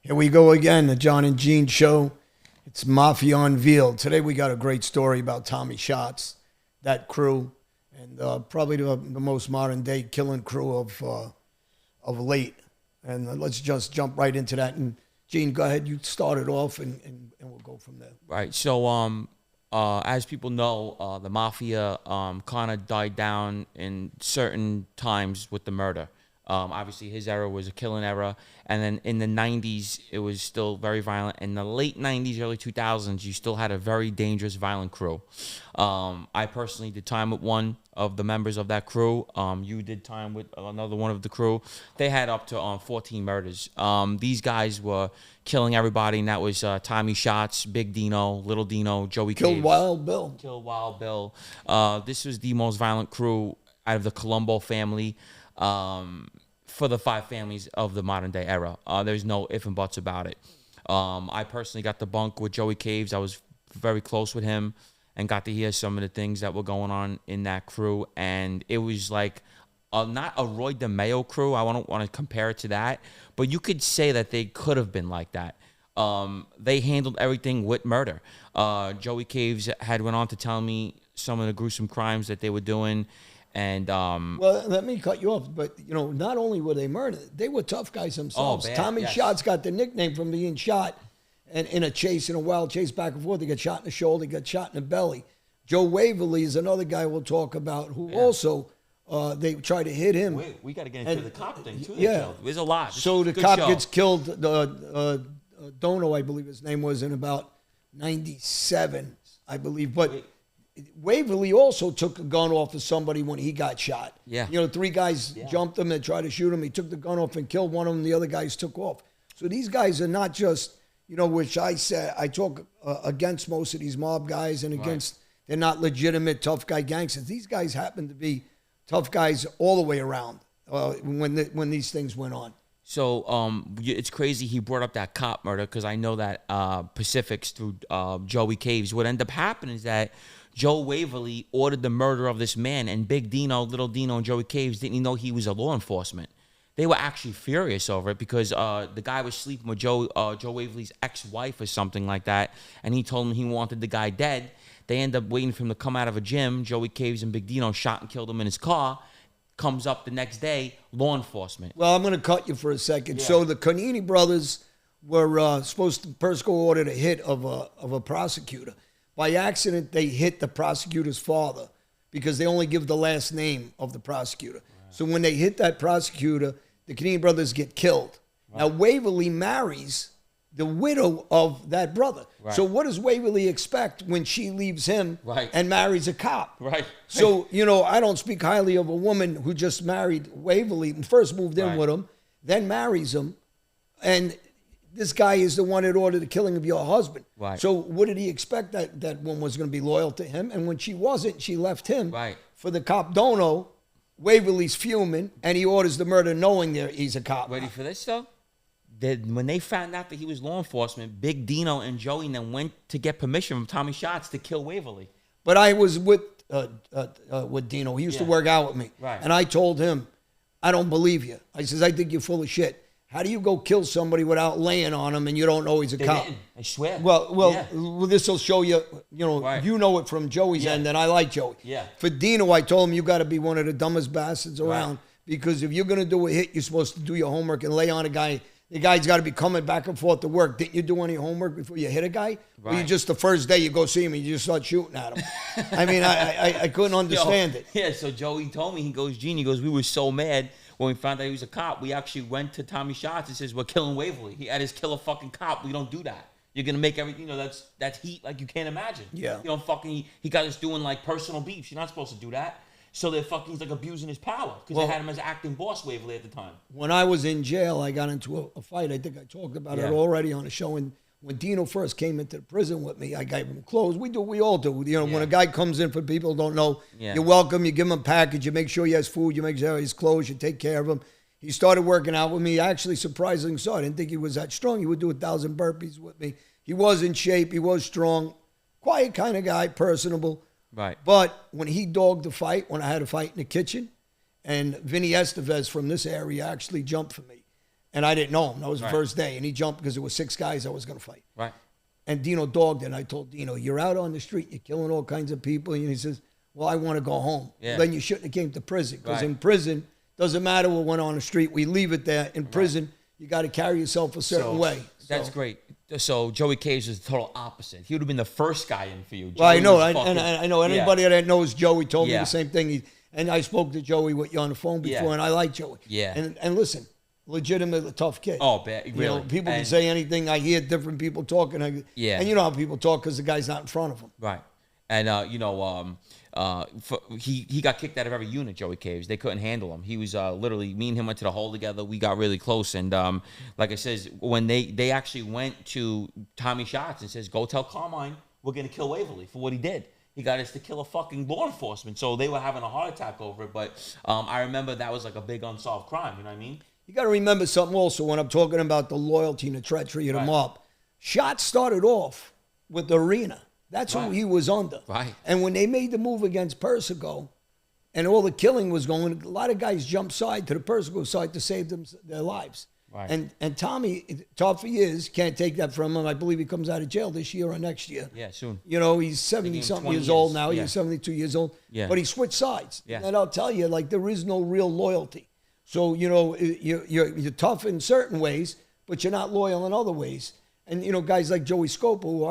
Here we go again, the John and Gene show. It's Mafia Unveil. Today we got a great story about Tommy Shots, that crew, and probably the most modern day killing crew of late. And let's just jump right into that. And Gene, go ahead. You start it off, and we'll go from there. Right. So, as people know, the Mafia kind of died down in certain times with the murder. Obviously, his era was a killing era. And then in the 90s, it was still very violent. In the late 90s, early 2000s, you still had a very dangerous, violent crew. I personally did time with one of the members of that crew. You did time with another one of the crew. They had up to 14 murders. These guys were killing everybody, and that was Tommy Shots, Big Dino, Little Dino, Joey Killed Caves. Wild Bill. Killed Wild Bill. This was the most violent crew out of the Colombo family. For the 5 families of the modern day era. There's no ifs and buts about it. I personally got to bunk with Joey Caves. I was very close with him and got to hear some of the things that were going on in that crew. And it was like not a Roy DeMeo crew. I don't want to compare it to that. But you could say that they could have been like that. They handled everything with murder. Joey Caves had went on to tell me some of the gruesome crimes that they were doing. And well, let me cut you off, but you know, not only were they murdered, they were tough guys themselves. Oh, Tommy Shots got the nickname from being shot and in a wild chase back and forth. They got shot in the shoulder, they got shot in the belly. Joe Waverly is another guy we'll talk about who also they tried to hit him. We got to get into the cop thing too. Yeah, there's a lot. So the cop gets killed. Dono, I believe his name was, in about '97, I believe, but. Waverly also took a gun off of somebody when he got shot. Yeah. You know, 3 guys jumped him and tried to shoot him. He took the gun off and killed one of them. The other guys took off. So these guys are not just, you know, which I said, I talk against most of these mob guys and against, they're not legitimate tough guy gangsters. These guys happen to be tough guys all the way around when these things went on. So it's crazy he brought up that cop murder because I know that Pacifics through Joey Caves. What ended up happening is that Joe Waverly ordered the murder of this man, and Big Dino, Little Dino, and Joey Caves didn't even know he was a law enforcement. They were actually furious over it because the guy was sleeping with Joe Waverly's ex-wife or something like that, and he told him he wanted the guy dead. They end up waiting for him to come out of a gym. Joey Caves and Big Dino shot and killed him in his car. Comes up the next day, law enforcement. Well, I'm going to cut you for a second. Yeah. So the Conini brothers were supposed to, Persco ordered a hit of a prosecutor. By accident, they hit the prosecutor's father because they only give the last name of the prosecutor. Right. So when they hit that prosecutor, the Canadian brothers get killed. Right. Now, Waverly marries the widow of that brother. Right. So what does Waverly expect when she leaves him and marries a cop? Right. So, you know, I don't speak highly of a woman who just married Waverly and first moved in with him, then marries him, and this guy is the one that ordered the killing of your husband. Right. So what did he expect that one was going to be loyal to him? And when she wasn't, she left him for the cop Dono. Waverly's fuming, and he orders the murder knowing he's a cop. Ready for this, though? When they found out that he was law enforcement, Big Dino and Joey then went to get permission from Tommy Shots to kill Waverly. But I was with Dino. He used to work out with me. Right. And I told him, I don't believe you. I says, I think you're full of shit. How do you go kill somebody without laying on him and you don't know he's a cop? Didn't. I swear. Well, this will show you, you know it from Joey's end, and I like Joey. Yeah. For Dino, I told him you got to be one of the dumbest bastards around because if you're going to do a hit, you're supposed to do your homework and lay on a guy. The guy's got to be coming back and forth to work. Didn't you do any homework before you hit a guy? Right. Or you just the first day you go see him and you just start shooting at him? I mean, I couldn't understand it. Yeah, so Joey told me, he goes, Gene, we were so mad when we found out he was a cop. We actually went to Tommy Shots and says, we're killing Waverly. He had his kill a fucking cop. We don't do that. You're going to make everything, that's heat like you can't imagine. Yeah. He got us doing like personal beefs. You're not supposed to do that. So he's like abusing his power because they had him as acting boss Waverly at the time. When I was in jail, I got into a fight. I think I talked about it already on the show. And when Dino first came into the prison with me, I gave him clothes. We all do. When a guy comes in, for people who don't know, you're welcome. You give him a package. You make sure he has food. You make sure he has clothes. You take care of him. He started working out with me. Actually, surprisingly so. I didn't think he was that strong. He would do 1,000 burpees with me. He was in shape. He was strong. Quiet kind of guy, personable. Right. But when he dogged the fight, when I had a fight in the kitchen, and Vinny Estevez from this area actually jumped for me. and I didn't know him. That was the first day, and he jumped because there were 6 guys I was going to fight. Right. And Dino dogged it, and I told Dino, you're out on the street, you're killing all kinds of people, and he says, well, I want to go home. Yeah. Then you shouldn't have came to prison, because in prison, doesn't matter what went on the street, we leave it there. In prison, you got to carry yourself a certain way. That's great. So Joey Cage is the total opposite. He would have been the first guy in for you. Well, I know. I know anybody that knows Joey told me the same thing. And I spoke to Joey with you on the phone before, and I like Joey. Yeah. And listen, legitimate tough kid. Oh, really? You know, people can say anything. I hear different people talking. And you know how people talk because the guy's not in front of them. Right. And, he got kicked out of every unit, Joey Caves. They couldn't handle him. He was literally, me and him went to the hole together. We got really close. And like I says, when they actually went to Tommy Shots and says, go tell Carmine we're going to kill Waverly for what he did. He got us to kill a fucking law enforcement. So they were having a heart attack over it. But I remember that was like a big unsolved crime. You know what I mean? You got to remember something also when I'm talking about the loyalty and the treachery of the mob. Shots started off with the Arena. That's who he was under. Right. And when they made the move against Persico and all the killing was going, a lot of guys jumped side to the Persico side to save their lives. Right. And Tommy, tough he is, can't take that from him. I believe he comes out of jail this year or next year. Yeah, soon. You know, he's 70-something years old now. He's 72 years old. Yeah. But he switched sides. Yeah. And I'll tell you, like, there is no real loyalty. So, you know, you're tough in certain ways, but you're not loyal in other ways. And, you know, guys like Joey Scopa, who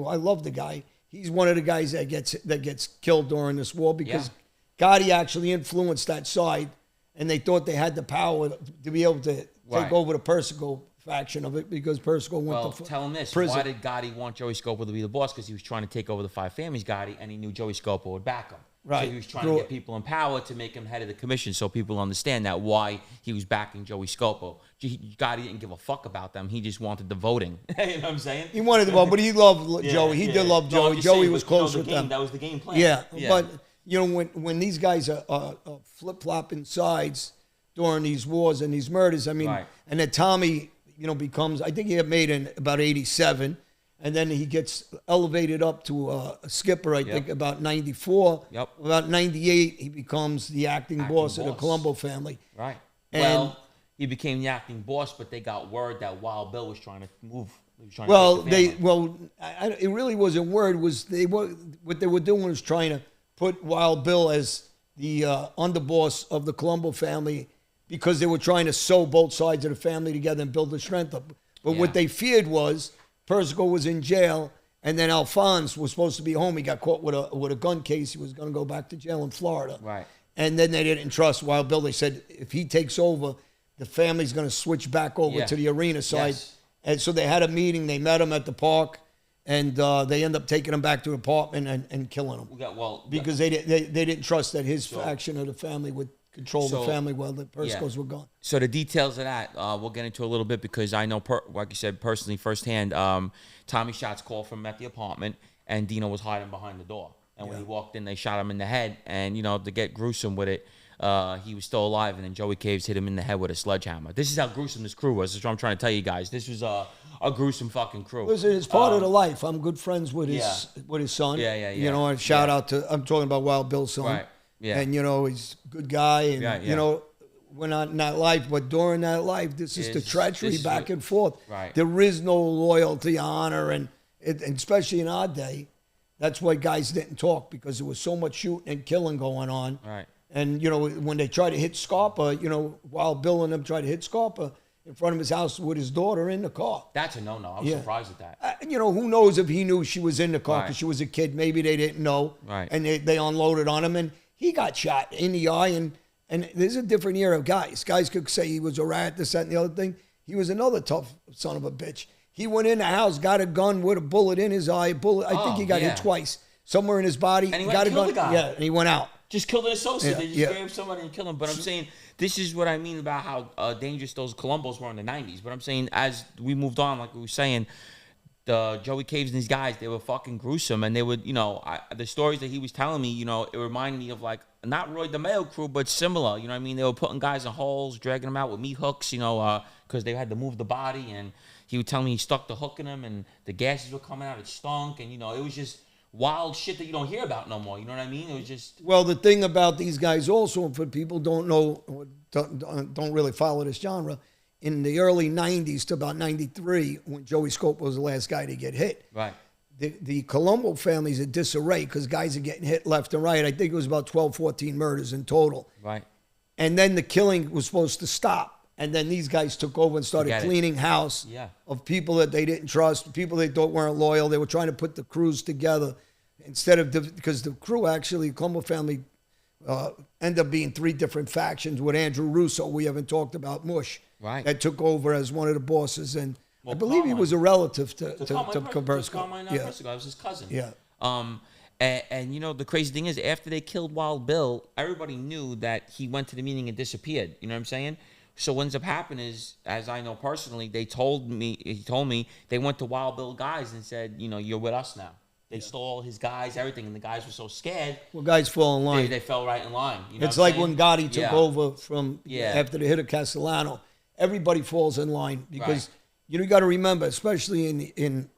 I love the guy. He's one of the guys that gets killed during this war because Gotti actually influenced that side, and they thought they had the power to be able to take over the Persico faction of it because Persico went to tell him this. prison. Why did Gotti want Joey Scopa to be the boss? Because he was trying to take over the 5 families, Gotti, and he knew Joey Scopa would back him. Right. So he was trying to get people in power to make him head of the commission so people understand that why he was backing Joey Scopa. Gotti didn't give a fuck about them. He just wanted the voting. You know what I'm saying? He wanted the vote, but he loved Joey. He did love Joey. Joey was close with them. That was the game plan. Yeah. But, you know, when these guys are flip-flopping sides during these wars and these murders, I mean, and then Tommy, you know, becomes, I think he had made in about 87. And then he gets elevated up to a skipper, I think, about 94. Yep. About 98, he becomes the acting boss of the Colombo family. Right. And he became the acting boss, but they got word that Wild Bill was trying to move. It really wasn't word. What they were doing was trying to put Wild Bill as the underboss of the Colombo family because they were trying to sew both sides of the family together and build the strength up. But what they feared was Persico was in jail, and then Alphonse was supposed to be home. He got caught with a gun case. He was going to go back to jail in Florida. Right. And then they didn't trust Wild Bill. They said if he takes over, the family's going to switch back over to the Arena side. Yes. And so they had a meeting. They met him at the park, and they end up taking him back to the apartment and killing him. Because they didn't trust that his faction of the family would control the family while the Persicos were gone. So the details of that, we'll get into a little bit because I know, like you said, personally, firsthand, Tommy Shots called from at the apartment, and Dino was hiding behind the door. And when he walked in, they shot him in the head. And, you know, to get gruesome with it, he was still alive, and then Joey Caves hit him in the head with a sledgehammer. This is how gruesome this crew was. This is what I'm trying to tell you guys. This was a gruesome fucking crew. Listen, it's part of the life. I'm good friends with his son. You know, and shout out to, I'm talking about Wild Bill's son. Right. Yeah. And, you know, he's a good guy. And, you know, we're not in that life, but during that life, this is the treachery back and forth. Right. There is no loyalty, honor, and especially in our day, that's why guys didn't talk because there was so much shooting and killing going on. Right. And, you know, when they tried to hit Scarpa, you know, Wild Bill and them tried to hit Scarpa in front of his house with his daughter in the car. That's a no-no. I was surprised at that. You know, who knows if he knew she was in the car because she was a kid. Maybe they didn't know. Right. And they unloaded on him, and he got shot in the eye, and there's a different era of guys. Guys could say he was a rat, this, that, and the other thing. He was another tough son of a bitch. He went in the house, got a gun with a bullet in his eye. I think he got hit twice. Somewhere in his body. And he got went and killed the guy. Yeah, and he went out. Just killed an associate. They just grabbed somebody and killed him. But I'm saying, this is what I mean about how dangerous those Colombos were in the 90s. But I'm saying, as we moved on, like we were saying, the Joey Caves and these guys, they were fucking gruesome. And they would, you know, the stories that he was telling me, you know, it reminded me of like, not Roy DeMeo crew, but similar. You know what I mean? They were putting guys in holes, dragging them out with meat hooks, you know, because they had to move the body. And he would tell me he stuck the hook in them and the gases were coming out. It stunk. And, you know, it was just wild shit that you don't hear about no more. You know what I mean? It was just... Well, the thing about these guys also, for people don't know, or don't really follow this genre, in the early 90s to about 93, when Joey Scope was the last guy to get hit. Right. The Colombo family's in disarray because guys are getting hit left and right. I think it was about 12, 14 murders in total. Right. And then the killing was supposed to stop. And then these guys took over and started cleaning house of people that they didn't trust, people they thought weren't loyal. They were trying to put the crews together instead of, because the crew actually, the Colombo family ended up being 3 different factions with Andrew Russo, we haven't talked about, Mush, that took over as one of the bosses. And I believe he was a relative to Kabursko. I was his cousin. Yeah. And you know, the crazy thing is, after they killed Wild Bill, everybody knew that he went to the meeting and disappeared. You know what I'm saying? So what ends up happening is, as I know personally, he told me they went to Wild Bill guys and said, you know, you're with us now. They stole all his guys, everything, and the guys were so scared. Well, guys fall in line. They fell right in line. You know it's like when Gotti took over from after the hit of Castellano. Everybody falls in line because you got to remember, especially in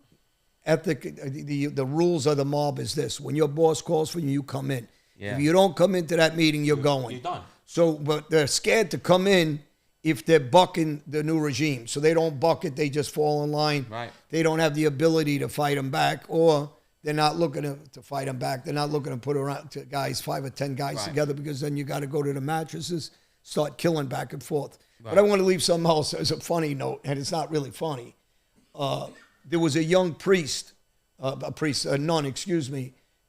ethic, the rules of the mob is this: when your boss calls for you, you come in. If you don't come into that meeting, you're going. You're done. So, but they're scared to come in if they're bucking the new regime. So they don't buck it; they just fall in line. Right. They don't have the ability to fight them back, or they're not looking to fight them back. They're not looking to put around to guys, 5 or 10 guys together, because then you got to go to the mattresses, start killing back and forth. But I want to leave something else as a funny note, and it's not really funny. There was a young a nun,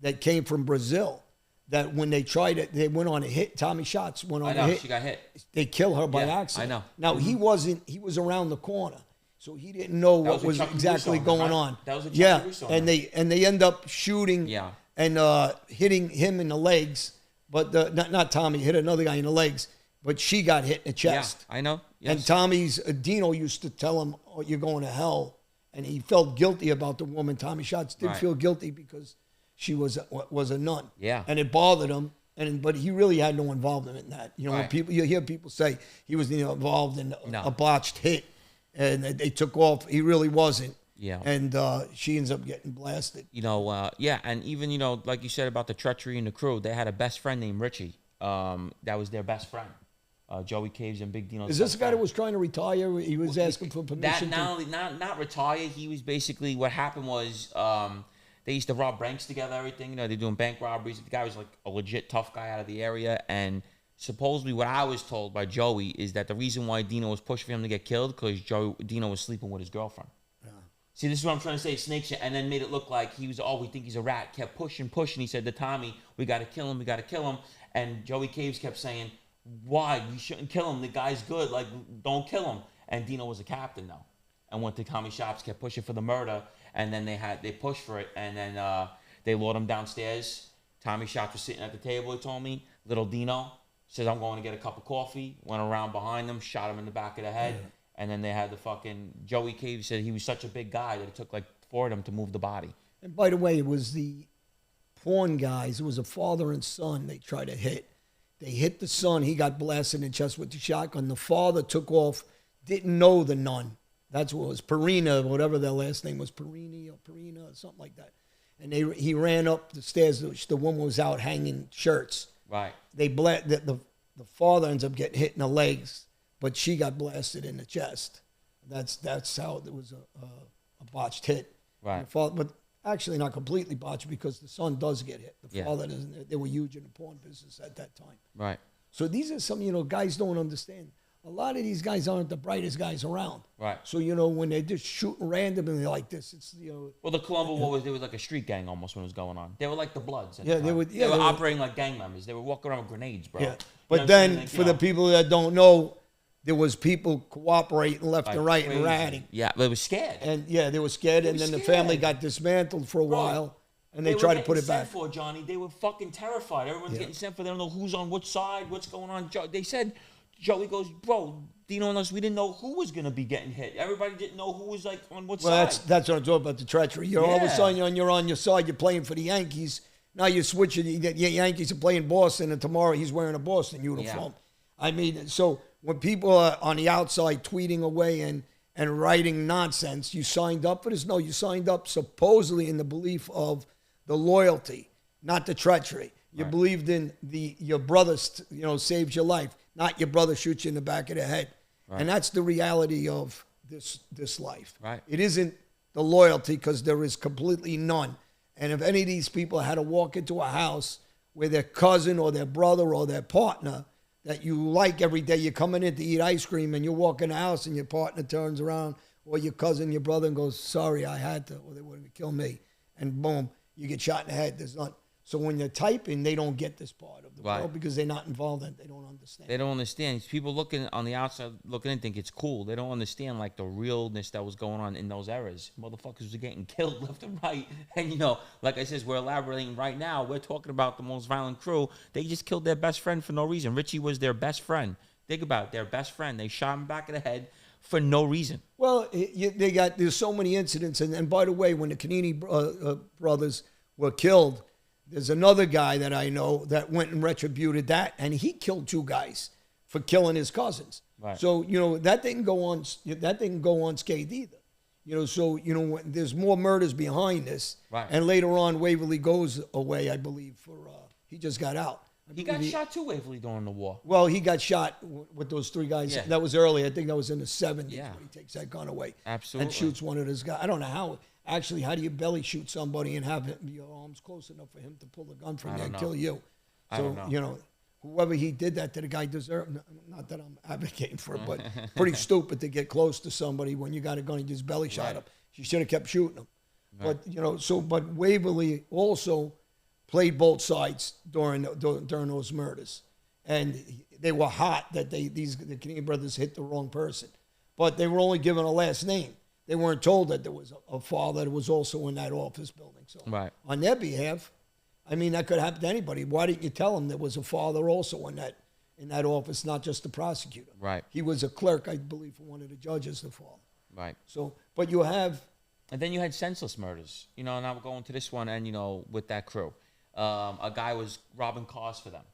that came from Brazil, that when they tried it, they went on a hit. Tommy Shots went on a hit. She got hit. They killed her by accident. I know. Now, he was around the corner, so he didn't know what was exactly going on. That was a Chucky Russo, and they end up shooting and hitting him in the legs, but not Tommy, hit another guy in the legs, but she got hit in the chest. Yeah, I know. Yes. And Tommy's, Dino used to tell him, oh, you're going to hell. And he felt guilty about the woman. Tommy Shots did feel guilty because she was a nun. Yeah. And it bothered him. But he really had no involvement in that. You know, when you hear people say he was involved in a botched hit and they took off, he really wasn't. Yeah. And she ends up getting blasted. You know, and even, you know, like you said about the treachery and the crew, they had a best friend named Richie. That was their best friend. Joey Caves and Big Dino. Is this the guy that was trying to retire? He was asking for permission. Not retire. He was basically, what happened was they used to rob banks together, everything. You know, they're doing bank robberies. The guy was like a legit tough guy out of the area. And supposedly what I was told by Joey is that the reason why Dino was pushing for him to get killed because Dino was sleeping with his girlfriend. Yeah. See, this is what I'm trying to say. Snake shit, and then made it look like he was, we think he's a rat. Kept pushing. He said to Tommy, we got to kill him. And Joey Caves kept saying, why? You shouldn't kill him. The guy's good. Like, don't kill him. And Dino was a captain, though. And went to Tommy Shops, kept pushing for the murder. And then they pushed for it. And then they lured him downstairs. Tommy Shops was sitting at the table, he told me. Little Dino says, I'm going to get a cup of coffee. Went around behind him, shot him in the back of the head. Yeah. And then they had the fucking... Joey Cave said he was such a big guy that it took like 4 of them to move the body. And by the way, it was the porn guys. It was a father and son they tried to hit. They hit the son. He got blasted in the chest with the shotgun. The father took off, didn't know the nun. That's what it was, Perina, whatever their last name was, Perina or something like that. And he ran up the stairs. The woman was out hanging shirts. Right. The father ends up getting hit in the legs, but she got blasted in the chest. That's how it was a botched hit. Right. But actually not completely botched because the son does get hit. The father doesn't. They were huge in the porn business at that time. Right. So these are some, guys don't understand. A lot of these guys aren't the brightest guys around. Right. So, when they're just shooting randomly like this, it's, Well, the Colombo they were like a street gang almost when it was going on. They were like the Bloods. They were operating like gang members. They were walking around with grenades, bro. Yeah. But then, for the people that don't know, there was people cooperating left and right and ratting. Yeah, they were scared. And they were scared. And then the family got dismantled for a while, and they tried to put it back. For Johnny, they were fucking terrified. Everyone's getting sent for. They don't know who's on which side, what's going on. They said, Joey goes, bro, Dino and us, we didn't know who was going to be getting hit. Everybody didn't know who was like on what side. Well, that's what I'm talking about, the treachery. All of a sudden, you're on your side, you're playing for the Yankees. Now you're switching. The Yankees are playing Boston, and tomorrow he's wearing a Boston uniform. Yeah. I mean, so when people are on the outside tweeting away and writing nonsense, you signed up for this? No, you signed up supposedly in the belief of the loyalty, not the treachery. You believed in your brother, saves your life, not your brother shoots you in the back of the head. Right. And that's the reality of this life. Right. It isn't the loyalty, because there is completely none. And if any of these people had to walk into a house where their cousin or their brother or their partner that you like every day, you're coming in to eat ice cream and you walk in the house and your partner turns around, or your cousin, your brother, and goes, sorry, I had to, or they were going to kill me. And boom, you get shot in the head. There's not. So when you're typing, they don't get this part of the world because they're not involved in it. They don't understand. They don't understand. People looking on the outside, looking in, think it's cool. They don't understand, like, the realness that was going on in those eras. Motherfuckers were getting killed left and right. And, you know, like I said, we're elaborating right now. We're talking about the most violent crew. They just killed their best friend for no reason. Richie was their best friend. Think about it, their best friend. They shot him back in the head for no reason. Well, there's so many incidents. And by the way, when the Canini brothers were killed, there's another guy that I know that went and retributed that, and he killed 2 guys for killing his cousins. Right. So, you know, that didn't go on unscathed either. You know, so, you know, there's more murders behind this. Right. And later on, Waverly goes away, I believe, he just got out. He got shot too, Waverly, during the war. Well, he got shot with those 3 guys. Yeah. That was early. I think that was in the 70s Yeah. when he takes that gun away. Absolutely. And shoots one of his guys. I don't know how. Actually, how do you belly shoot somebody and have your arms close enough for him to pull the gun from you and kill you? I So, don't know. you know, whoever he did that to, the guy deserved, not that I'm advocating for it, but pretty stupid to get close to somebody when you got a gun and just belly shot him. You should have kept shooting him. Right. But, you know, but Waverly also played both sides during those murders. And they were hot that the Canadian brothers hit the wrong person. But they were only given a last name. They weren't told that there was a father that was also in that office building. So on their behalf, I mean, that could happen to anybody. Why didn't you tell them there was a father also in that office, not just the prosecutor? Right. He was a clerk, I believe, for one of the judges, the father. Right. So, but you have... And then you had senseless murders. You know, and I'm going to this one, and, you know, with that crew. A guy was robbing cars for them.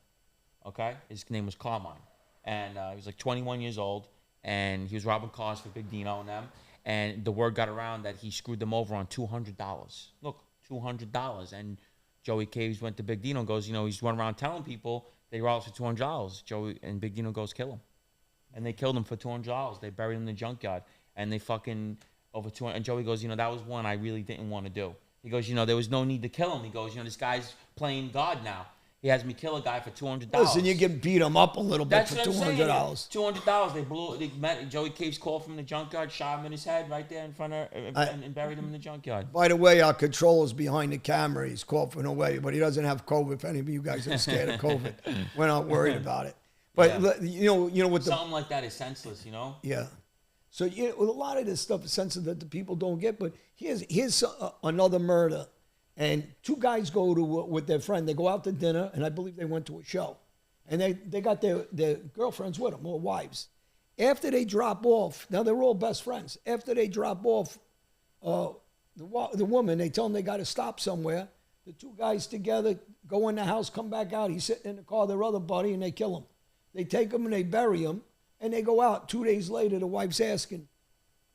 Okay? His name was Carmine. And he was like 21 years old, and he was robbing cars for Big Dino and them. And the word got around that he screwed them over on $200. Look, $200. And Joey Caves went to Big Dino and goes, you know, he's running around telling people they robbed for $200. Joey and Big Dino goes, kill him. And they killed him for $200. They buried him in the junkyard. And they fucking, over 200. And Joey goes, you know, that was one I really didn't want to do. He goes, you know, there was no need to kill him. He goes, you know, this guy's playing God now. He has me kill a guy for $200. Listen, you can beat him up a little bit for $200. $200. They met Joey Caves called from the junkyard, shot him in his head right there in front of and buried him in the junkyard. By the way, our controller's behind the camera. He's coughing away, but he doesn't have COVID. If any of you guys are scared of COVID, we're not worried about it. But you know, with something like that is senseless, you know. Yeah. So a lot of this stuff is sensitive that the people don't get. But here's another murder. And 2 guys go to with their friend. They go out to dinner, and I believe they went to a show. And they got their girlfriends with them, or wives. After they drop off, now they're all best friends. After they drop off the woman, they tell them they got to stop somewhere. The 2 guys together go in the house, come back out. He's sitting in the car, their other buddy, and they kill him. They take him and they bury him, and they go out. 2 days later, the wife's asking,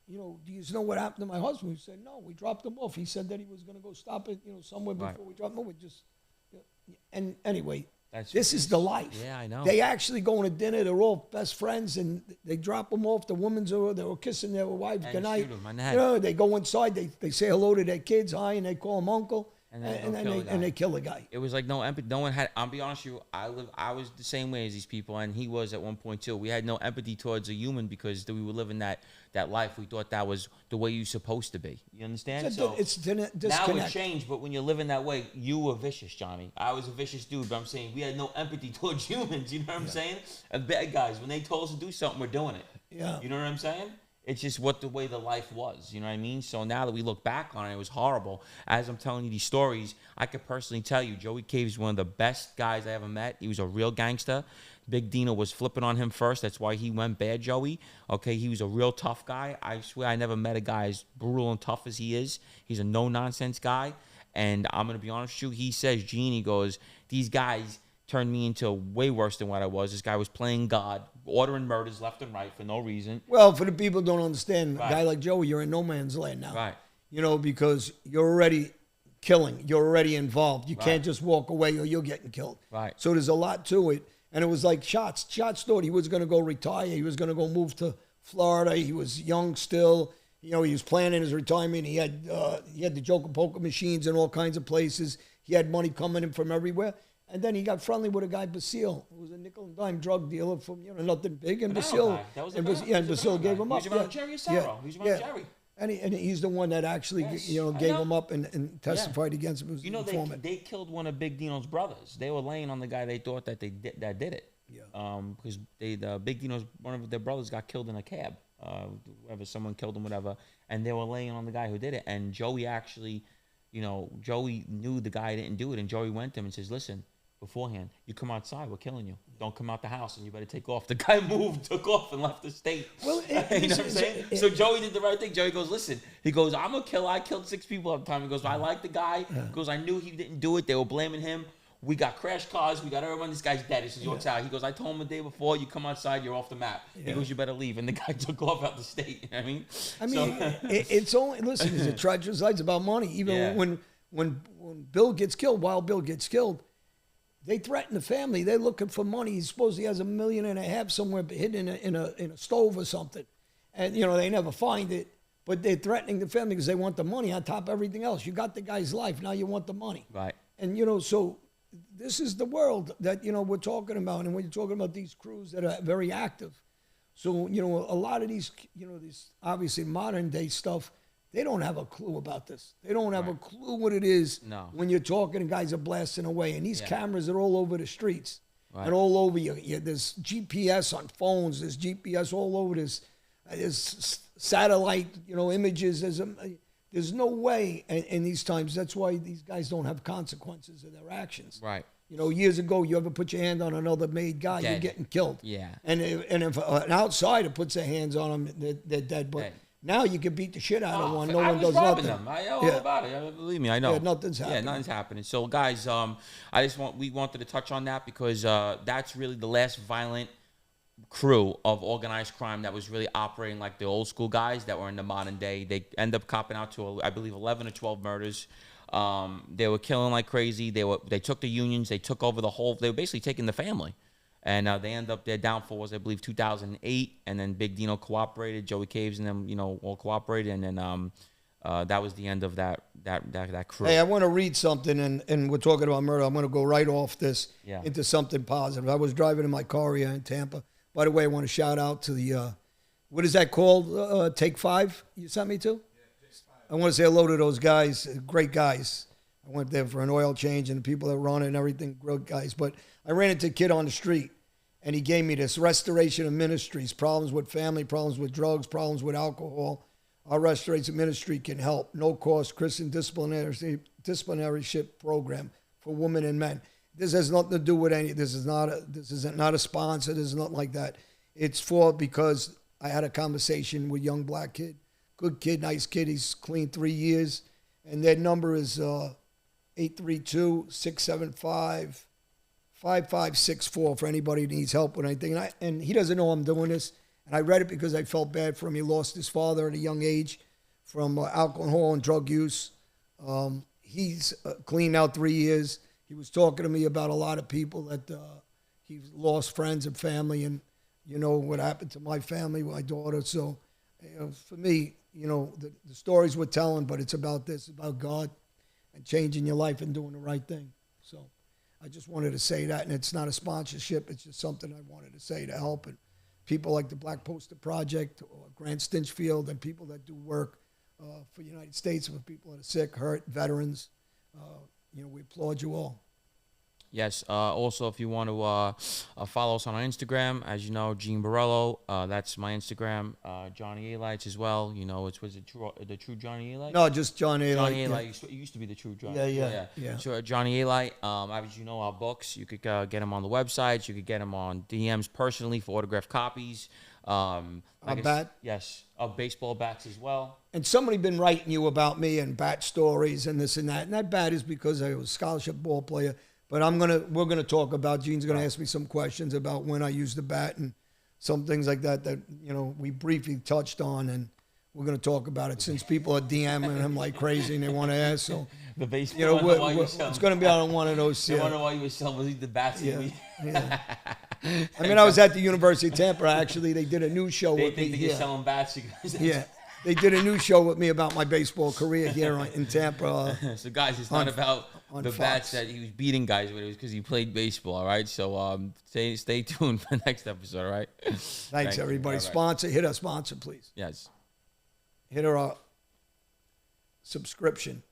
you know, do you know what happened to my husband? He said, no, we dropped him off. He said that he was going to go stop it, you know, somewhere before we dropped him off. And anyway, this is the life. Yeah, I know. They actually go to dinner. They're all best friends, and they drop them off. The women's over. They were kissing their wives goodnight. Shoot 'em on the head. You know, they go inside. They say hello to their kids, hi, and they call them uncle. And they kill the guy. It was like no empathy. No one had. I'll be honest with you. I was the same way as these people, and he was at one point too. We had no empathy towards a human because we were living that life. We thought that was the way you're supposed to be. You understand? Now it's changed, but when you're living that way, you were vicious, Johnny. I was a vicious dude, but I'm saying we had no empathy towards humans. You know what I'm saying? And bad guys, when they told us to do something, we're doing it. Yeah. You know what I'm saying? It's just the way the life was, you know what I mean? So now that we look back on it, it was horrible. As I'm telling you these stories, I could personally tell you, Joey Caves is one of the best guys I ever met. He was a real gangster. Big Dino was flipping on him first. That's why he went bad, Joey. Okay, he was a real tough guy. I swear I never met a guy as brutal and tough as he is. He's a no-nonsense guy. And I'm going to be honest with you, he says, Gene, he goes, these guys turned me into way worse than what I was. This guy was playing God, ordering murders left and right for no reason. Well, for the people who don't understand, a guy like Joey, you're in no man's land now. Right. You know, because you're already killing. You're already involved. You can't just walk away or you're getting killed. Right. So there's a lot to it. And it was like Shots. Shots thought he was going to go retire. He was going to go move to Florida. He was young still. He was planning his retirement. He had the Joker poker machines in all kinds of places. He had money coming in from everywhere. And then he got friendly with a guy, Basile, who was a nickel and dime drug dealer from, nothing big. And Basile, Basile gave him up. He was around Jerry Asaro. He was around Jerry. And he's the one that actually, gave him up and testified against him. They killed one of Big Dino's brothers. They were laying on the guy they thought that did it. Yeah. Because Big Dino's, one of their brothers got killed in a cab. Whoever, someone killed him, whatever. And they were laying on the guy who did it. And Joey actually, Joey knew the guy didn't do it. And Joey went to him and says, listen, beforehand, you come outside, we're killing you. Don't come out the house, and you better take off. The guy moved, took off, and left the state. Well, you know what I'm saying? So Joey did the right thing. Joey goes, listen, he goes, I'm a killer. I killed 6 people at the time. He goes, I like the guy. He goes, I knew he didn't do it. They were blaming him. We got crash cars. We got everyone. This guy's dead. He says, what's out? He goes, I told him the day before, you come outside, you're off the map. He goes, you better leave. And the guy took off out the state. You know what I mean? It's only, listen, it's a treacherous life. It's about money. Even when Bill gets killed, Wild Bill gets killed, they threaten the family. They're looking for money. He supposedly has $1.5 million somewhere hidden in a stove or something. And, they never find it. But they're threatening the family because they want the money on top of everything else. You got the guy's life. Now you want the money. Right. And, so this is the world that, we're talking about. And when you're talking about these crews that are very active. So, a lot of these, these obviously modern day stuff, they don't have a clue about this. They don't have a clue what it is when you're talking and guys are blasting away. And these cameras are all over the streets and all over you. There's GPS on phones. There's GPS all over this. There's satellite, images. There's no way in these times. That's why these guys don't have consequences of their actions. Right. Years ago, you ever put your hand on another made guy, you're getting killed. Yeah. And if an outsider puts their hands on them, they're dead. But now you can beat the shit out of one. No one does nothing. Them. I know all about it. Believe me, I know. Yeah, nothing's happening. Yeah, nothing's happening. So, guys, we wanted to touch on that because that's really the last violent crew of organized crime that was really operating like the old school guys that were in the modern day. They end up copping out to, I believe, 11 or 12 murders. They were killing like crazy. They took the unions. They took over the whole. They were basically taking the family. And they end up, their downfall was, I believe, 2008. And then Big Dino cooperated. Joey Caves and them, all cooperated. And then that was the end of that crew. Hey, I want to read something. And we're talking about murder. I'm going to go right off this into something positive. I was driving in my car here in Tampa. By the way, I want to shout out to the, what is that called? Take 5 you sent me to? Yeah, Take 5. I want to say hello to those guys. Great guys. I went there for an oil change and the people that run it and everything, great guys. But I ran into a kid on the street. And he gave me this Restoration of Ministries, problems with family, problems with drugs, problems with alcohol. Our Restoration Ministry can help. No cost Christian disciplinarship program for women and men. This has nothing to do with any. This is not a sponsor. This is not like that. It's because I had a conversation with a young black kid, good kid, nice kid. He's clean 3 years, and their number is 832-675. 5564 for anybody who needs help with anything. And he doesn't know I'm doing this. And I read it because I felt bad for him. He lost his father at a young age from alcohol and drug use. He's clean now 3 years. He was talking to me about a lot of people that he lost friends and family and, what happened to my family, my daughter. So for me, the stories we're telling, but it's about this, about God and changing your life and doing the right thing. So I just wanted to say that, and it's not a sponsorship. It's just something I wanted to say to help. And people like the Black Poster Project or Grant Stinchfield and people that do work for the United States with people that are sick, hurt, veterans, we applaud you all. Yes. Also, if you want to follow us on our Instagram, as you know, Gene Borrello. That's my Instagram. Johnny Alite as well. Was it the true Johnny Alite? No, just Johnny Alite. Johnny Alite. It used to be the true Johnny. Yeah. So Johnny Alite. As you know, our books. You could get them on the websites. You could get them on DMs personally for autographed copies. A bat? Yes. Baseball bats as well. And somebody been writing you about me and bat stories and this and that. And that bat is because I was a scholarship ball player. But we're gonna talk about. Gene's gonna ask me some questions about when I used the bat and some things like that we briefly touched on, and we're gonna talk about it since people are DMing him like crazy and they want to ask. So the baseball, it's gonna be on one of those. They wonder why you were selling the bats. Yeah. I mean, I was at the University of Tampa. Actually, they did a news show with me. They think you're selling bats. Yeah. They did a news show with me about my baseball career here in Tampa. So, guys, it's not about the bats that he was beating guys with. It was because he played baseball, all right? So, stay tuned for the next episode, all right? Thanks, everybody. Right. Hit our sponsor, please. Yes. Hit our subscription.